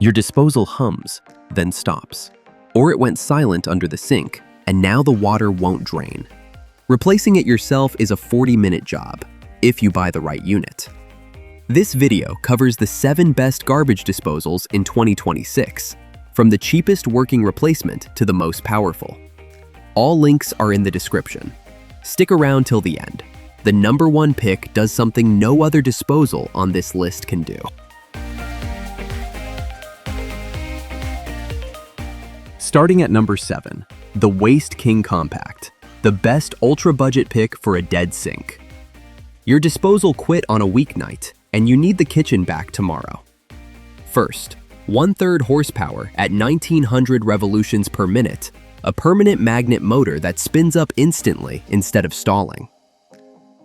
Your disposal hums, then stops. Or it went silent under the sink, and now the water won't drain. Replacing it yourself is a 40-minute job, if you buy the right unit. This video covers the 7 best garbage disposals in 2026, from the cheapest working replacement to the most powerful. All links are in the description. Stick around till the end. The #1 pick does something no other disposal on this list can do. Starting at number 7, the Waste King Compact, the best ultra-budget pick for a dead sink. Your disposal quit on a weeknight, and you need the kitchen back tomorrow. First, 1/3 horsepower at 1900 revolutions per minute, a permanent magnet motor that spins up instantly instead of stalling.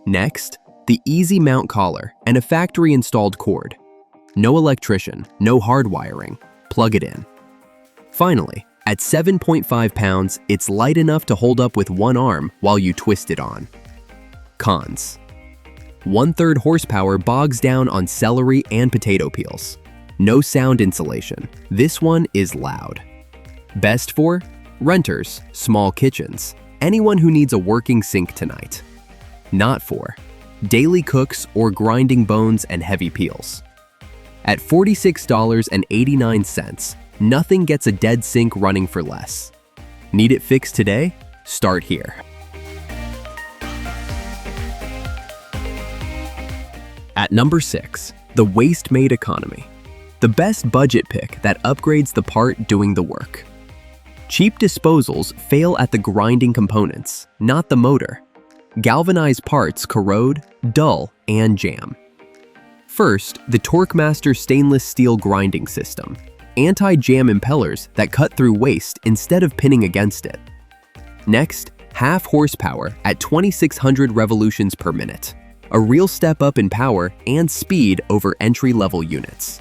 Next, the easy mount collar and a factory-installed cord. No electrician, no hard wiring, plug it in. Finally, at 7.5 pounds, it's light enough to hold up with one arm while you twist it on. Cons: 1/3 horsepower bogs down on celery and potato peels. No sound insulation. This one is loud. Best for renters, small kitchens, anyone who needs a working sink tonight. Not for daily cooks or grinding bones and heavy peels. At $46.89, nothing gets a dead sink running for less. Need it fixed today? Start here. At number 6, the Waste Maid Economy, the best budget pick that upgrades the part doing the work. Cheap disposals fail at the grinding components, not the motor. Galvanized parts corrode, dull, and jam. First, the TorqueMaster stainless steel grinding system. Anti-jam impellers that cut through waste instead of pinning against it. Next, half horsepower at 2600 revolutions per minute. A real step up in power and speed over entry-level units.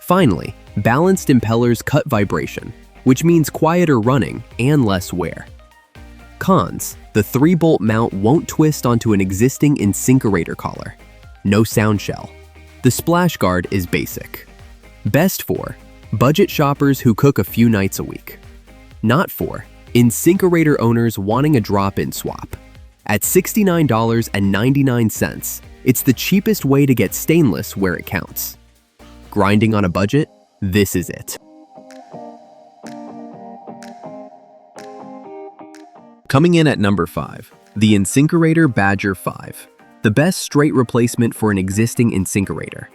Finally, balanced impellers cut vibration, which means quieter running and less wear. Cons: the 3-bolt mount won't twist onto an existing InSinkErator collar. No sound shell. The splash guard is basic. Best for budget shoppers who cook a few nights a week. Not for InSinkErator owners wanting a drop-in swap. At $69.99, it's the cheapest way to get stainless where it counts. Grinding on a budget? This is it. Coming in at number 5, the InSinkErator Badger 5, the best straight replacement for an existing InSinkErator.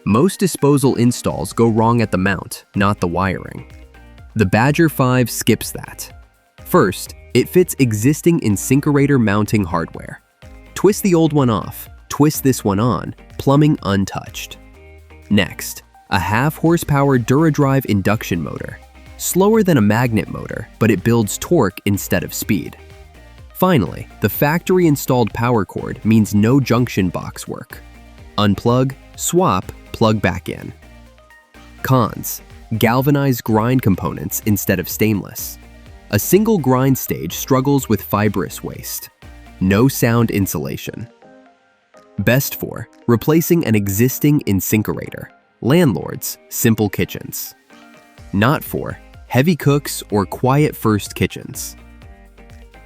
Most disposal installs go wrong at the mount, not the wiring. The Badger 5 skips that. First, it fits existing InSinkErator mounting hardware. Twist the old one off, twist this one on, plumbing untouched. Next, a half horsepower DuraDrive induction motor. Slower than a magnet motor, but it builds torque instead of speed. Finally, the factory-installed power cord means no junction box work. Unplug, swap, plug back in. Cons: galvanized grind components instead of stainless. A single grind stage struggles with fibrous waste. No sound insulation. Best for replacing an existing InSinkErator. Landlords, simple kitchens. Not for heavy cooks or quiet first kitchens.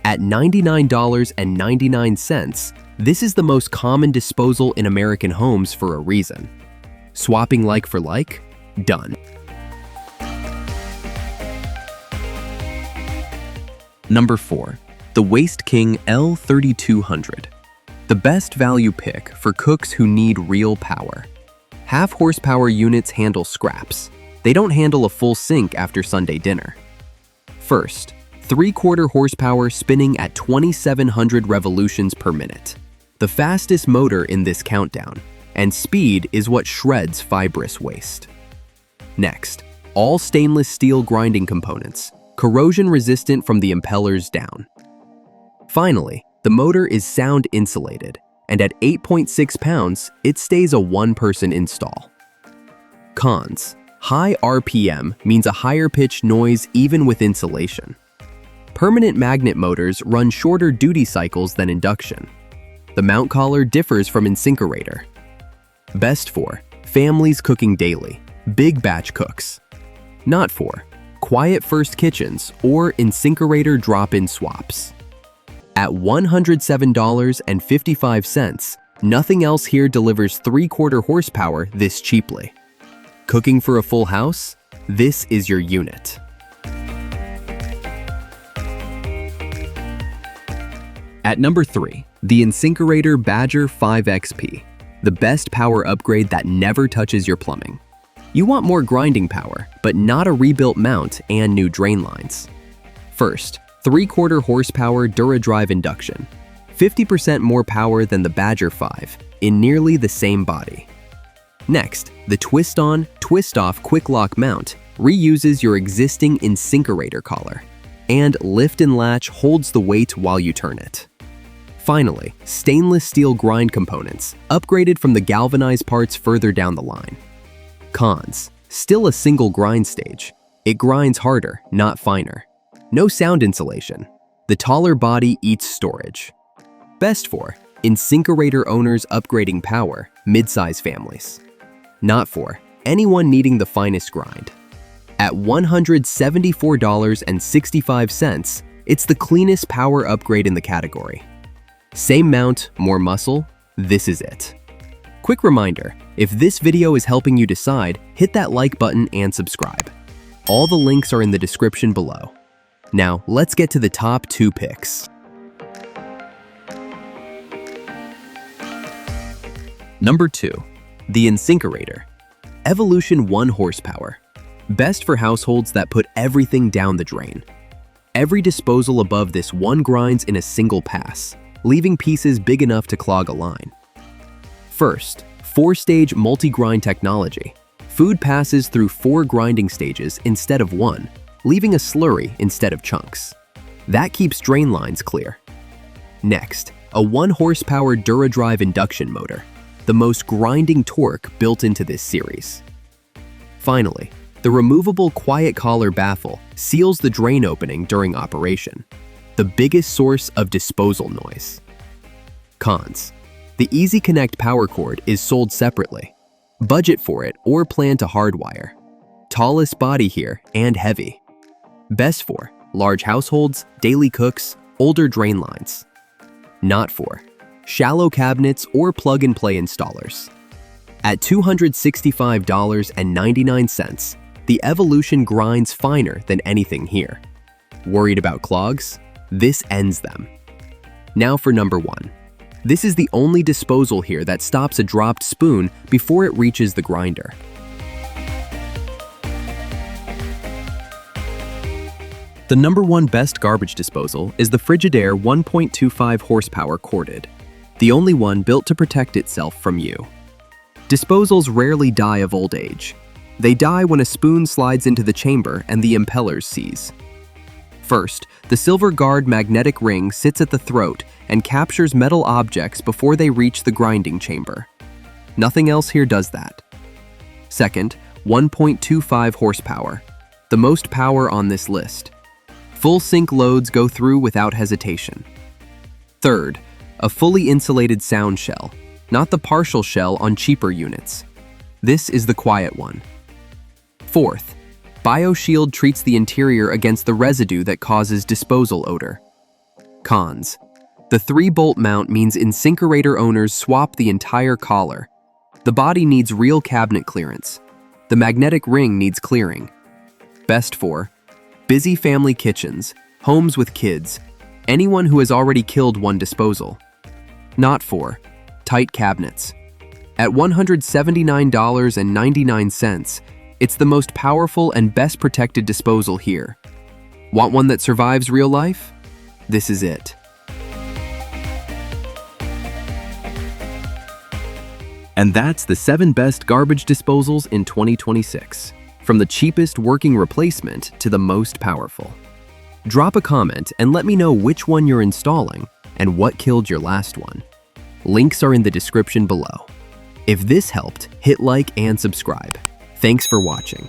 At $99.99, this is the most common disposal in American homes for a reason. Swapping like for like? Done. Number 4, the Waste King L3200, the best value pick for cooks who need real power. Half horsepower units handle scraps. They don't handle a full sink after Sunday dinner. First, 3/4 horsepower spinning at 2700 revolutions per minute. The fastest motor in this countdown, and speed is what shreds fibrous waste. Next, all stainless steel grinding components, corrosion resistant from the impellers down. Finally, the motor is sound insulated, and at 8.6 pounds, it stays a one-person install. Cons: high RPM means a higher pitch noise even with insulation. Permanent magnet motors run shorter duty cycles than induction. The mount collar differs from InSinkErator. Best for families cooking daily, big batch cooks. Not for quiet first kitchens or InSinkErator drop-in swaps. At $107.55, nothing else here delivers 3/4 horsepower this cheaply. Cooking for a full house? This is your unit. At number 3, the InSinkErator Badger 5XP, the best power upgrade that never touches your plumbing. You want more grinding power, but not a rebuilt mount and new drain lines. First, 3/4 horsepower DuraDrive induction, 50% more power than the Badger 5 in nearly the same body. Next, the twist-on, twist-off quick lock mount reuses your existing InSinkErator collar, and lift and latch holds the weight while you turn it. Finally, stainless steel grind components, upgraded from the galvanized parts further down the line. Cons: still a single grind stage. It grinds harder, not finer. No sound insulation. The taller body eats storage. Best for InSinkErator owners upgrading power, mid-size families. Not for anyone needing the finest grind. At $174.65, it's the cleanest power upgrade in the category. Same mount, more muscle, this is it. Quick reminder, if this video is helping you decide, hit that like button and subscribe. All the links are in the description below. Now, let's get to the top 2 picks. Number 2, the InSinkErator. Evolution 1 horsepower. Best for households that put everything down the drain. Every disposal above this one grinds in a single pass, leaving pieces big enough to clog a line. First, 4-stage multi-grind technology. Food passes through 4 grinding stages instead of 1, leaving a slurry instead of chunks. That keeps drain lines clear. Next, a 1 horsepower DuraDrive induction motor, the most grinding torque built into this series. Finally, the removable quiet collar baffle seals the drain opening during operation, the biggest source of disposal noise. Cons: the Easy Connect power cord is sold separately. Budget for it or plan to hardwire. Tallest body here and heavy. Best for large households, daily cooks, older drain lines. Not for shallow cabinets or plug-and-play installers. At $265.99, the Evolution grinds finer than anything here. Worried about clogs? This ends them. Now for number 1. This is the only disposal here that stops a dropped spoon before it reaches the grinder. The number 1 best garbage disposal is the Frigidaire 1.25 horsepower corded, the only one built to protect itself from you. Disposals rarely die of old age. They die when a spoon slides into the chamber and the impellers seize. First, the silver guard magnetic ring sits at the throat and captures metal objects before they reach the grinding chamber. Nothing else here does that. Second, 1.25 horsepower, the most power on this list. Full sink loads go through without hesitation. Third, a fully insulated sound shell, not the partial shell on cheaper units. This is the quiet one. Fourth, BioShield treats the interior against the residue that causes disposal odor. Cons: the 3-bolt mount means InSinkErator owners swap the entire collar. The body needs real cabinet clearance. The magnetic ring needs clearing. Best for busy family kitchens, homes with kids, anyone who has already killed one disposal. Not for tight cabinets. At $179.99, it's the most powerful and best protected disposal here. Want one that survives real life? This is it. And that's the 7 best garbage disposals in 2026. From the cheapest working replacement to the most powerful. Drop a comment and let me know which one you're installing and what killed your last one. Links are in the description below. If this helped, hit like and subscribe. Thanks for watching.